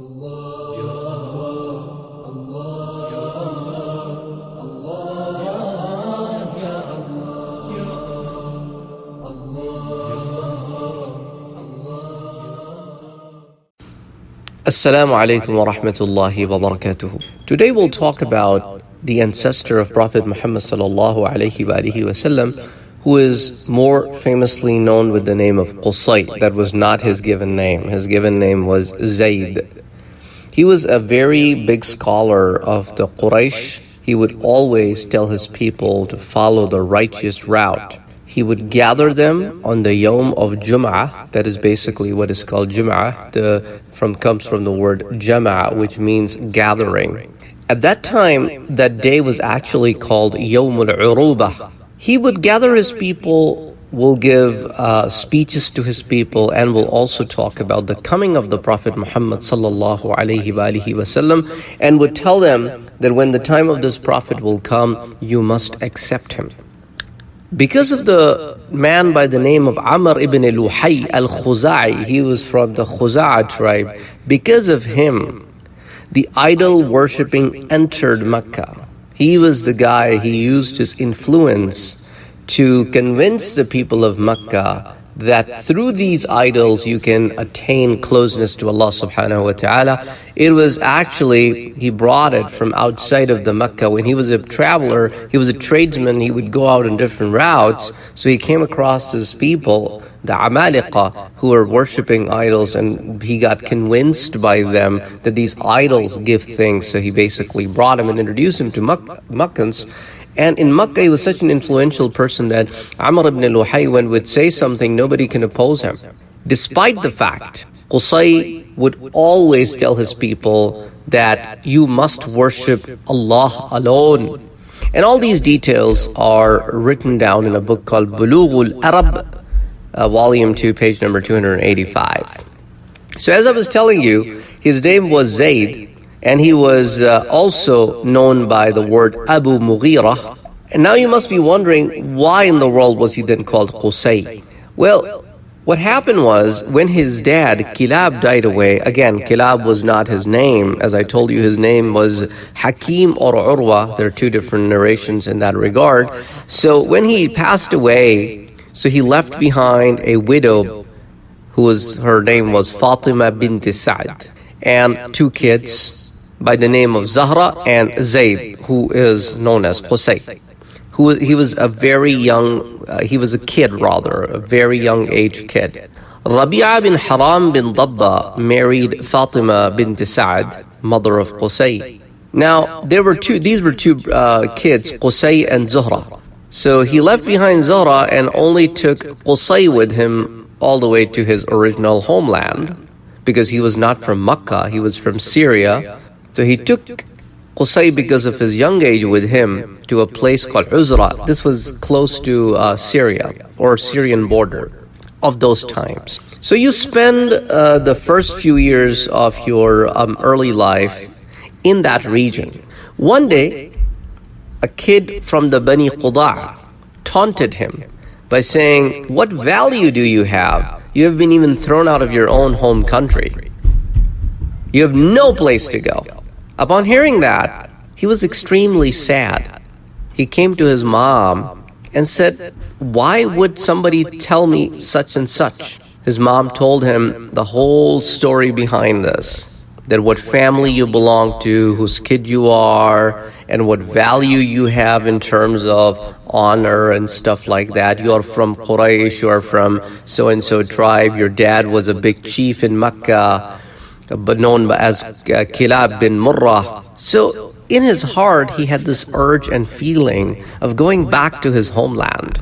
Assalamu alaikum wa rahmatullahi wa barakatuhu. Today we'll talk about the ancestor of Prophet Muhammad sallallahu alaihi wasallam, who is more famously known with the name of Qusai. That was not his given name. His given name was Zayd. He was a very big scholar of the Quraysh. He would always tell his people to follow the righteous route. He would gather them on the Yawm of Jum'ah. That is basically what is called Jum'ah. Comes from the word Jama', which means gathering. At that time, that day was actually called Yawm al-Urubah. He would gather his people, will give speeches to his people, and will also talk about the coming of the Prophet Muhammad sallallahu alaihi wasallam, and would tell them that when the time of this Prophet will come, you must accept him. Because of the man by the name of Amr ibn Luhay al-Qusai, he was from the Qusai tribe. Because of him, the idol worshipping entered Mecca. He was the guy, he used his influence to convince the people of Mecca that through these idols you can attain closeness to Allah subhanahu wa ta'ala. It was actually, he brought it from outside of the Mecca. When he was a traveler, he was a tradesman, he would go out on different routes. So he came across these people, the Amaliqa, who were worshipping idols, and he got convinced by them that these idols give things. So he basically brought them and introduced them to Meccans. And in Makkah, he was such an influential person that Amr ibn Luhay, when would say something, nobody can oppose him. Despite the fact, Qusay would always tell his people that you must worship Allah alone. And all these details are written down in a book called Bulughul Arab, volume 2, page number 285. So as I was telling you, his name was Zayd. And he was also known by the word Abu Mughira. And now you must be wondering, why in the world was he then called Qusay? Well, what happened was, when his dad, Kilab, died away, again, Kilab was not his name. As I told you, his name was Hakim or Urwa. There are two different narrations in that regard. So when he passed away, so he left behind a widow her name was Fatima bint Saad, and two kids by the name of Zahra and Zayd, who is known as Qusay. He was a very young, he was a kid rather, a very young age kid. Rabi'a bin Haram bin Dabba married Fatima bint Saad, mother of Qusay. Now, these were two kids, Qusay and Zuhra. So he left behind Zuhra and only took Qusay with him all the way to his original homeland, because he was not from Mecca, he was from Syria. So he took Qusay, because of his young age, with him to a place called Uzra. This was close to Syria, or Syrian border of those times. So you spend the first few years of your early life in that region. One day, a kid from the Bani Qudaa taunted him by saying, "What value do you have? You have been even thrown out of your own home country. You have no place to go." Upon hearing that, he was extremely sad. He came to his mom and said, "Why would somebody tell me such and such?" His mom told him the whole story behind this, that what family you belong to, whose kid you are, and what value you have in terms of honor and stuff like that. You are from Quraysh, you are from so-and-so tribe, your dad was a big chief in Mecca, but known as Kilab bin Murrah. So in his heart, he had this urge and feeling of going back to his homeland.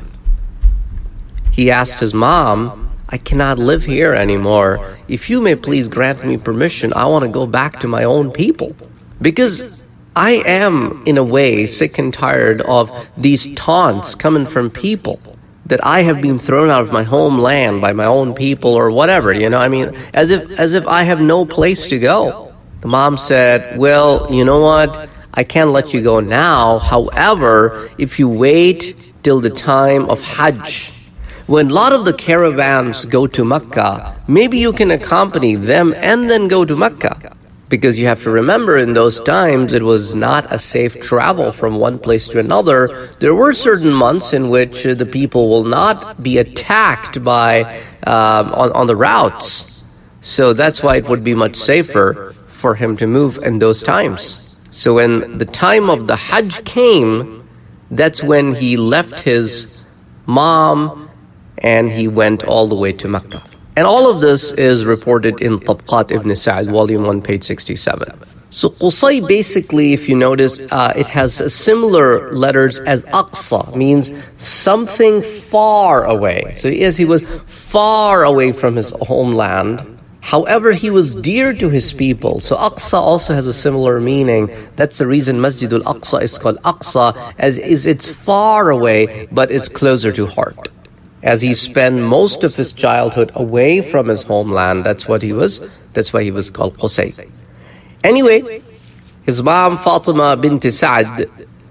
He asked his mom, "I cannot live here anymore. If you may please grant me permission, I want to go back to my own people. Because I am, in a way, sick and tired of these taunts coming from people that I have been thrown out of my homeland by my own people or whatever, as if I have no place to go." The mom said, "Well, you know what? I can't let you go now. However, if you wait till the time of Hajj, when a lot of the caravans go to Mecca, maybe you can accompany them and then go to Mecca." Because you have to remember, in those times, it was not a safe travel from one place to another. There were certain months in which the people will not be attacked by on the routes. So that's why it would be much safer for him to move in those times. So when the time of the Hajj came, that's when he left his mom and he went all the way to Mecca. And all of this is reported in Tabqat ibn Saad, volume 1, page 67. So Qusai, basically, if you notice, it has similar letters as Aqsa, means something far away. So yes, he was far away from his homeland. However, he was dear to his people. So Aqsa also has a similar meaning. That's the reason Masjid al-Aqsa is called Aqsa, as is it's far away, but it's closer to heart. As he spent most of his childhood away from his homeland, that's why he was called Qusay. Anyway, his mom Fatima bint Saad,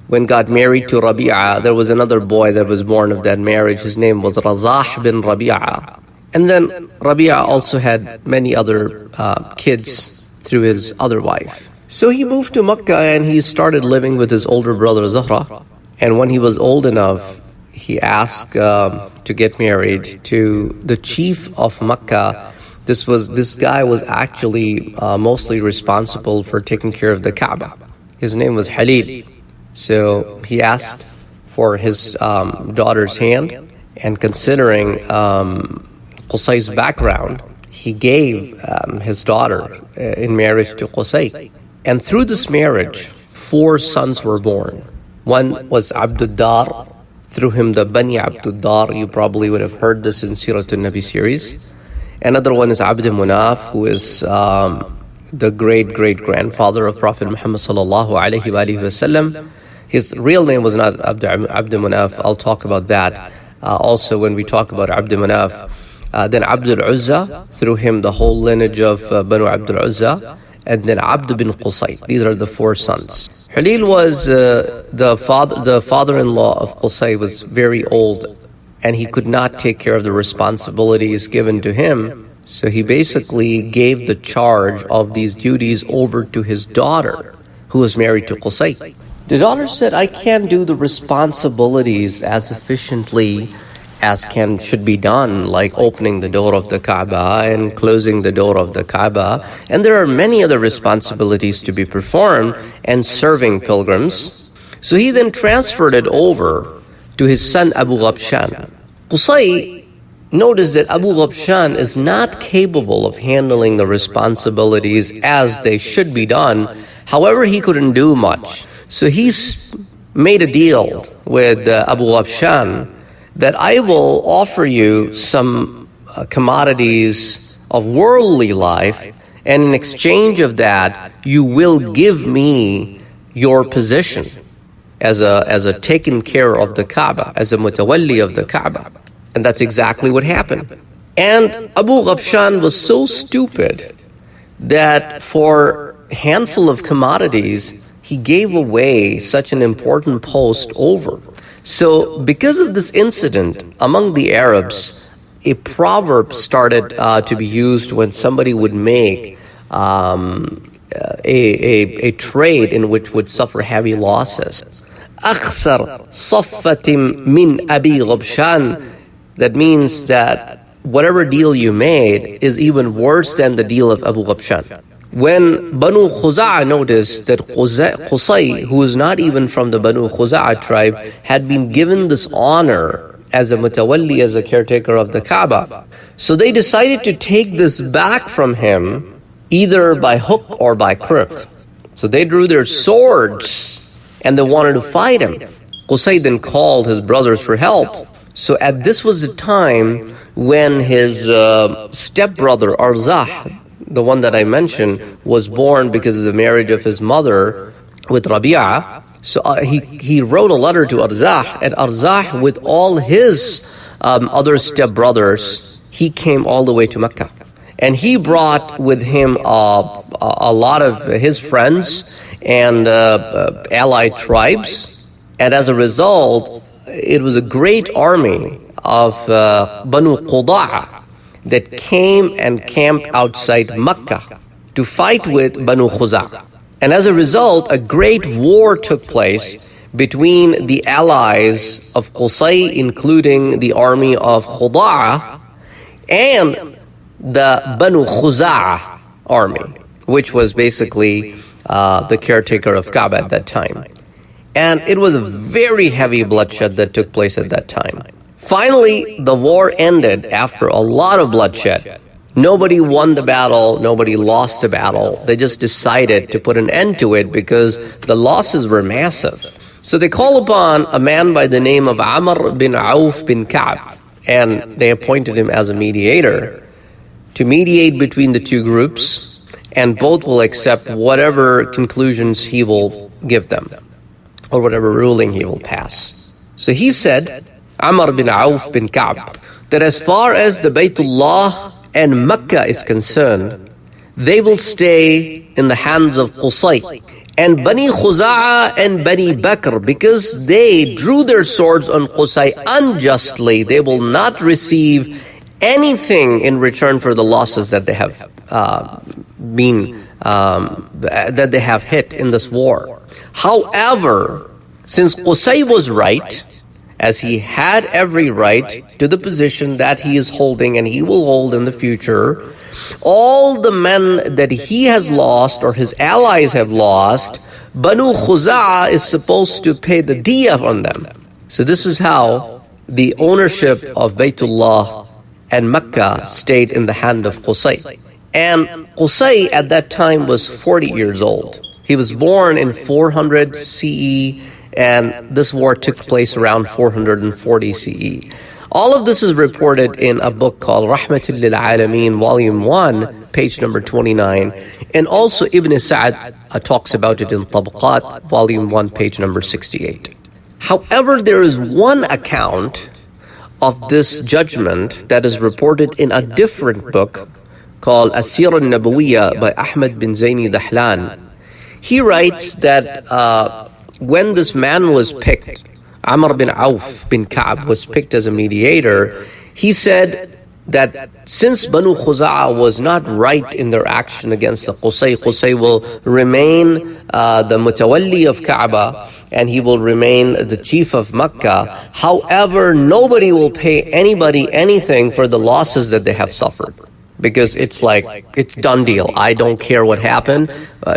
when got married to Rabi'a, there was another boy that was born of that marriage. His name was Razah bin Rabi'a. And then Rabi'a also had many other kids through his other wife. So he moved to Mecca and he started living with his older brother Zahra. And when he was old enough, he asked to get married to the chief of Mecca. This guy was actually mostly responsible for taking care of the Kaaba. His name was Halil. So he asked for his daughter's hand, and considering Qusay's background, he gave his daughter in marriage to Qusay. And through this marriage, 4 sons were born. One was Abdul Dar. Through him, the Bani Abdul Dar, you probably would have heard this in Seerat Nabi series. Another one is Abd Munaf, who is the great-great-grandfather of Prophet Muhammad sallallahu alaihi wasallam. His real name was not Abd Munaf. I'll talk about that also when we talk about Abd Munaf. Then Abdul Uzza, through him the whole lineage of Banu Abdul Uzza. And then Abd bin Qusay. These are the 4 sons. Halil was the father-in-law of Qusay, was very old, and he could not take care of the responsibilities given to him. So he basically gave the charge of these duties over to his daughter, who was married to Qusay. The daughter said, I can't do the responsibilities as efficiently as should be done, like opening the door of the Kaaba and closing the door of the Kaaba. And there are many other responsibilities to be performed and serving pilgrims. So he then transferred it over to his son Abu Ghabshan. Qusay noticed that Abu Ghabshan is not capable of handling the responsibilities as they should be done. However, he couldn't do much. So he made a deal with Abu Ghabshan that I will offer you some commodities of worldly life, and in exchange of that, you will give me your position as a taken care of the Kaaba, as a mutawalli of the Kaaba. And that's exactly what happened. And Abu Ghabshan was so stupid that for a handful of commodities, he gave away such an important post over. So because of this incident, among the Arabs, a proverb started to be used when somebody would make a trade in which would suffer heavy losses. أخسر صفة من أبي غبشان. That means that whatever deal you made is even worse than the deal of Abu Ghabshan. When Banu Khuza'a noticed that Qusay, who is not even from the Banu Khuza'a tribe, had been given this honor as a mutawalli, as a caretaker of the Kaaba, so they decided to take this back from him, either by hook or by crook. So they drew their swords and they wanted to fight him. Qusay then called his brothers for help. So this was the time when his stepbrother Arzah, the one that I mentioned, was born because of the marriage of his mother with Rabi'a. So he wrote a letter to Arzah, and Arzah, with all his other stepbrothers, he came all the way to Mecca. And he brought with him a lot of his friends and allied tribes. And as a result, it was a great army of Banu Quda'a that came and camped outside Mecca to fight with Banu Khuzaa. And as a result, a great war took place between the allies of Qusai, including the army of Khudaa, and the Banu Khuzaa army, which was basically the caretaker of Kaaba at that time. And it was a very heavy bloodshed that took place at that time. Finally, the war ended after a lot of bloodshed. Nobody won the battle, nobody lost the battle. They just decided to put an end to it because the losses were massive. So they call upon a man by the name of Amr bin Auf bin Ka'b, and they appointed him as a mediator to mediate between the two groups, and both will accept whatever conclusions he will give them, or whatever ruling he will pass. So he said, Amr bin Auf bin Ka'b, that as far as the Baytullah and Mecca is concerned, they will stay in the hands of Qusay and Bani Khuza'a and Bani Bakr, because they drew their swords on Qusay unjustly. They will not receive anything in return for the losses that they have that they have hit in this war. However, since Qusay was right, as he had every right to the position that he is holding and he will hold in the future, all the men that he has lost or his allies have lost, Banu Khuza'a is supposed to pay the diyah on them. So this is how the ownership of Baytullah and Mecca stayed in the hand of Qusay. And Qusay at that time was 40 years old. He was born in 400 CE, and this war took place around 440 CE. All of this is reported in a book called Rahmatul Lil Alameen, Volume 1, page number 29. And also Ibn Saad talks about it in Tabaqat, Volume 1, page number 68. However, there is one account of this judgment that is reported in a different book called As-Seerat Nabawiyya by Ahmad bin Zaini Dahlan. He writes that when this man was picked, Amr bin Auf bin Ka'b was picked as a mediator, he said that since Banu Khuza'a was not right in their action against the Qusay will remain the mutawalli of Kaaba, and he will remain the chief of Mecca. However, nobody will pay anybody anything for the losses that they have suffered, because it's like, it's done deal. I don't care what happened,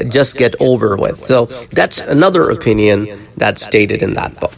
just get over with. So that's another opinion that's stated in that book,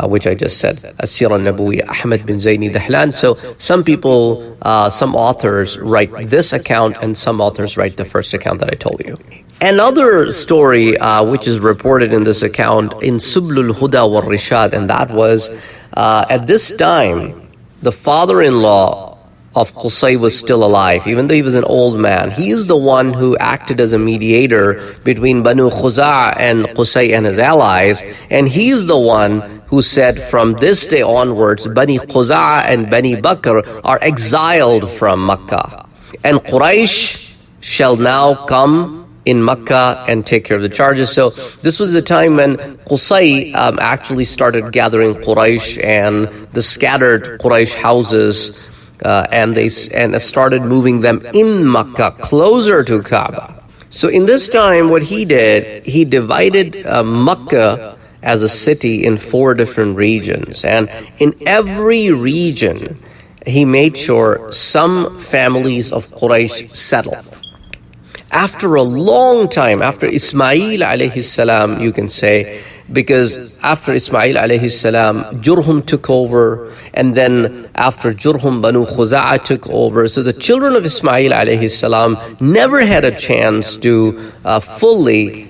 which I just said, As-Seerat Nabawiyya, Ahmad bin Zaini Dahlan. So some people, some authors write this account, and some authors write the first account that I told you. Another story which is reported in this account in Sublul Huda wal Rishad, and that was at this time, the father-in-law of Qusay was still alive, even though he was an old man. He is the one who acted as a mediator between Banu Khuza'a and Qusay and his allies, and he's the one who said from this day onwards, Bani Khuza'a and Bani Bakr are exiled from Mecca, and Quraysh shall now come in Mecca and take care of the charges. So this was the time when Qusay actually started gathering Quraysh and the scattered Quraysh houses, and they started moving them in Mecca, closer to Kaaba. So in this time, what he did, he divided Mecca as a city in 4 different regions. And in every region, he made sure some families of Quraysh settled. After a long time, after Ismail alayhi salam, you can say, because after Ismail alayhi salam, Jurhum took over, and then after Jurhum, Banu Khuza'a took over. So the children of Ismail alayhi salam never had a chance to fully,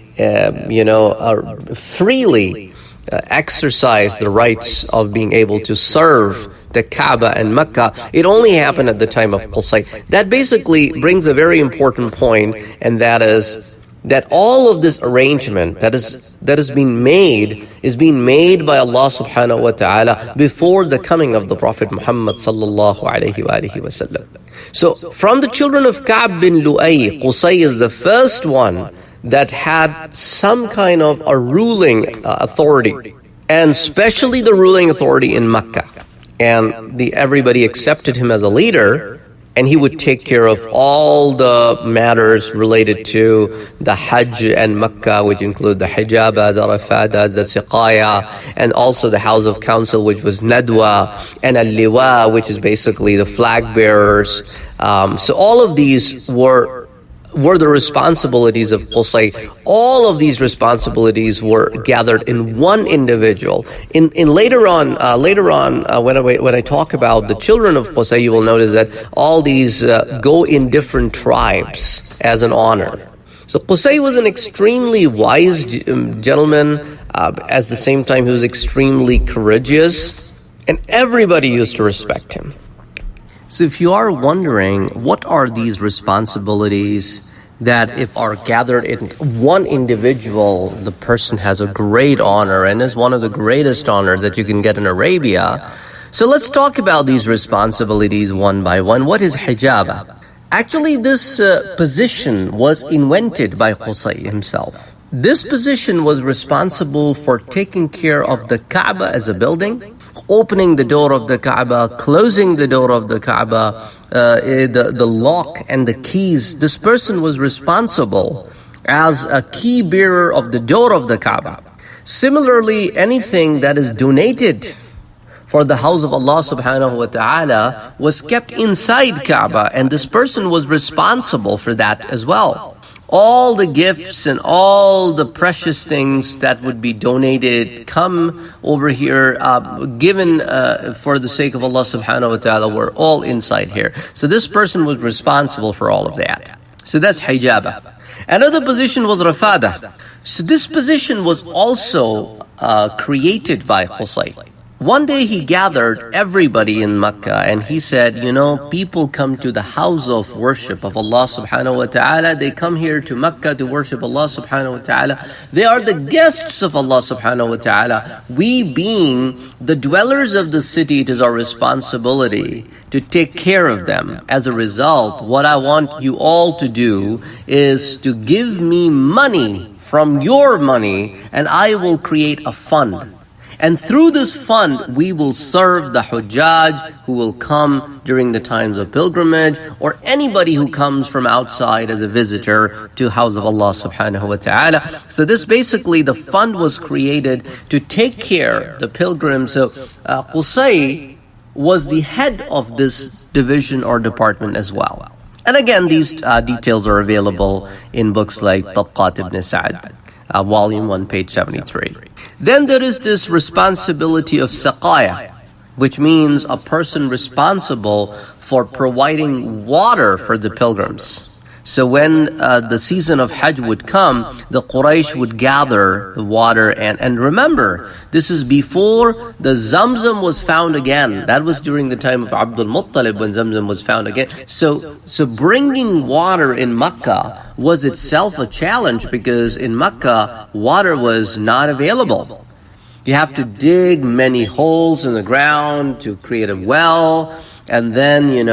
freely exercise the rights of being able to serve the Kaaba and Mecca. It only happened at the time of Qusay. That basically brings a very important point, and that is that all of this arrangement that is being made is being made by Allah subhanahu wa ta'ala before the coming of the Prophet Muhammad sallallahu alayhi wa alihi wa sallam. So from the children of Ka'b bin Lu'ay, Qusay is the first one that had some kind of a ruling authority, and especially the ruling authority in Mecca. And everybody accepted him as a leader, and he would take care of all the matters related to the Hajj and Makkah, which include the hijaba, the rafada, the siqaya, and also the House of Council, which was nadwa, and al-liwa, which is basically the flag bearers. So all of these were the responsibilities of Qusai. All of these responsibilities were gathered in one individual. In later on, when I talk about the children of Qusai, you will notice that all these go in different tribes as an honor. So Qusai was an extremely wise gentleman. At the same time, he was extremely courageous, and everybody used to respect him. So if you are wondering, what are these responsibilities that if are gathered in one individual, the person has a great honor and is one of the greatest honors that you can get in Arabia. So let's talk about these responsibilities one by one. What is hijab? Actually, this position was invented by Qusay himself. This position was responsible for taking care of the Kaaba as a building, opening the door of the Kaaba, closing the door of the Kaaba, the lock and the keys. This person was responsible as a key bearer of the door of the Kaaba. Similarly, anything that is donated for the house of Allah subhanahu wa ta'ala was kept inside Kaaba, and this person was responsible for that as well. All the gifts and all the precious things that would be donated, come over here, given for the sake of Allah subhanahu wa ta'ala, were all inside here. So this person was responsible for all of that. So that's hijab. Another position was rafada. So this position was also created by Qusay. One day he gathered everybody in Mecca and he said, people come to the house of worship of Allah subhanahu wa ta'ala. They come here to Mecca to worship Allah subhanahu wa ta'ala. They are the guests of Allah subhanahu wa ta'ala. We being the dwellers of the city, it is our responsibility to take care of them. As a result, what I want you all to do is to give me money from your money, and I will create a fund. And through this fund, we will serve the Hujjaj who will come during the times of pilgrimage, or anybody who comes from outside as a visitor to house of Allah subhanahu wa ta'ala. So this basically, the fund was created to take care of the pilgrims. So Qusay was the head of this division or department as well. And again, these details are available in books like Tabaqat ibn Saad, volume 1, page 73. Then there is this responsibility of saqaya, which means a person responsible for providing water for the pilgrims. So when the season of Hajj would come, the Quraysh would gather the water, and remember, this is before the Zamzam was found again. That was during the time of Abdul Muttalib when Zamzam was found again. So bringing water in Mecca was itself a challenge, because in Mecca, water was not available. You have to dig many holes in the ground to create a well, and then,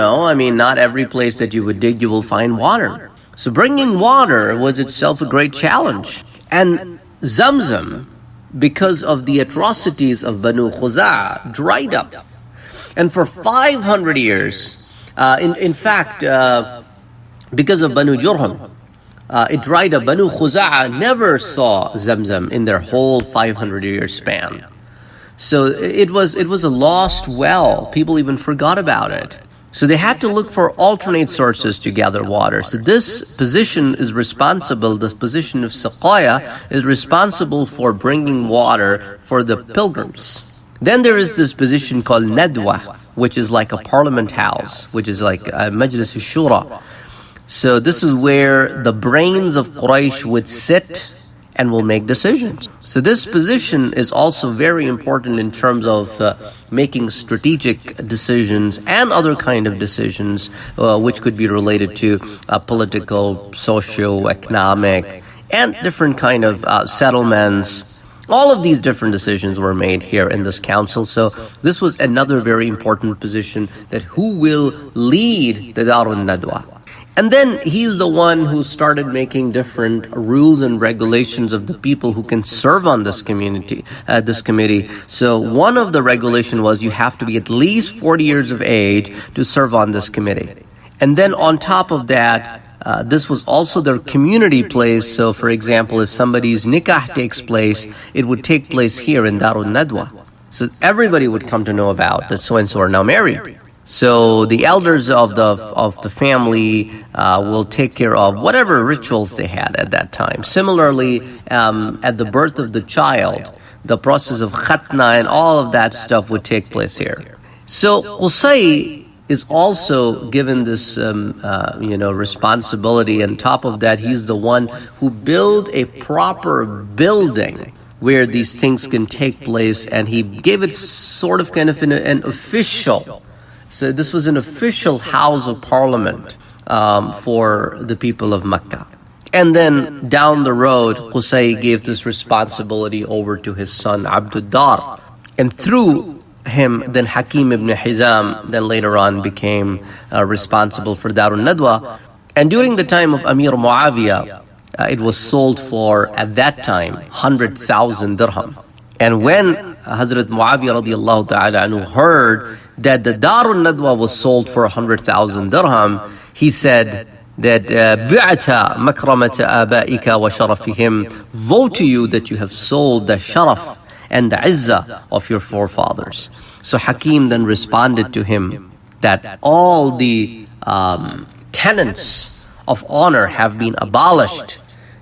not every place that you would dig, you will find water. So bringing water was itself a great challenge. And Zamzam, because of the atrocities of Banu Qusai, dried up. And for 500 years, in fact, because of Banu Jurham, it dried up. Banu Qusai never saw Zamzam in their whole 500-year span. So it was a lost well. People even forgot about it. So they had to look for alternate sources to gather water. So this position is responsible, this position of Saqaya is responsible for bringing water for the pilgrims. Then there is this position called Nadwa, which is like a parliament house, which is like a Majlis al-Shura. So this is where the brains of Quraysh would sit and will make decisions. So this position is also very important in terms of making strategic decisions and other kind of decisions which could be related to political, socio-economic, and different kind of settlements. All of these different decisions were made here in this council. So this was another very important position, that who will lead the Darun Nadwa. And then he's the one who started making different rules and regulations of the people who can serve on this committee. So one of the regulation was you have to be at least 40 years of age to serve on this committee. And then on top of that, this was also their community place. So for example, if somebody's nikah takes place, it would take place here in Darul Nadwa. So everybody would come to know about that so-and-so are now married. So the elders of the family will take care of whatever rituals they had at that time. Similarly, at the birth of the child, the process of khatna and all of that stuff would take place here. So Qusai is also given this responsibility. On top of that, he's the one who built a proper building where these things can take place, and he gave it sort of kind of an official. So this was an official house of parliament for the people of Mecca. And then down the road, Qusay gave this responsibility over to his son Abdud Dar, and through him, then Hakim ibn Hizam, then later on became responsible for Darul Nadwa. And during the time of Amir Muawiyah, it was sold for, at that time, 100,000 dirham. And when Hazrat Muawiyah radiallahu ta'ala anhu heard that the Darul Nadwa was sold for 100,000 dirham, he said that bi'ata makramata abaika wa sharafihim, woe to you that you have sold the sharaf and the izzah of your forefathers. So Hakim then responded to him that all the tenets of honor have been abolished.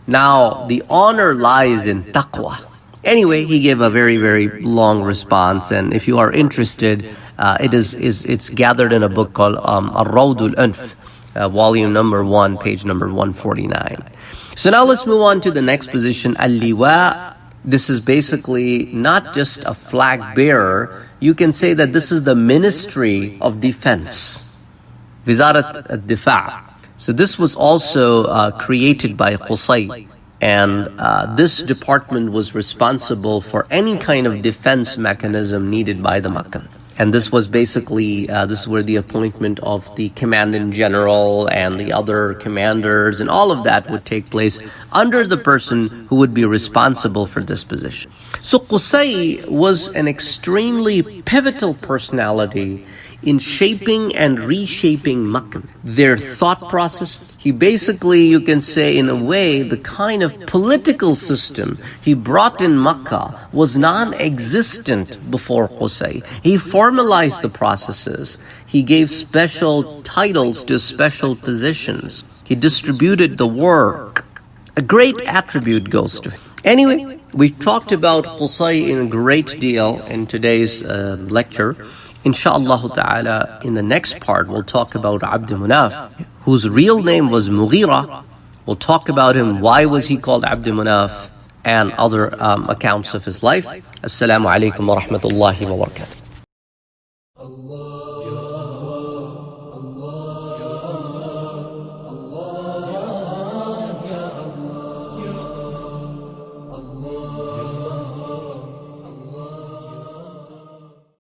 Now the honor lies in taqwa. Anyway, he gave a very, very long response, and if you are interested, it's gathered in a book called Ar-Rawdul Unf, volume number 1, page number 149. So now let's move on to the next position, Al-Liwa. This is basically not just a flag bearer. You can say that this is the Ministry of Defense, Wizarat al-Difa'. So this was also created by Qusay, and this department was responsible for any kind of defense mechanism needed by the Meccan. And this was basically, this is where the appointment of the commandant general and the other commanders and all of that would take place under the person who would be responsible for this position. So Qusay was an extremely pivotal personality in shaping and reshaping Mecca. Their thought process, he basically, you can say in a way, the kind of political system he brought in Mecca was non-existent before Qusay. He formalized the processes. He gave special titles to special positions. He distributed the work. A great attribute goes to him. Anyway, we talked about Qusay in a great deal in today's lecture. Insha'Allah ta'ala, in the next part, we'll talk about Abd Munaf, whose real name was Mughira. We'll talk about him, why was he called Abd Munaf, and other accounts of his life. Assalamu alaikum wa rahmatullahi wa barakatuh.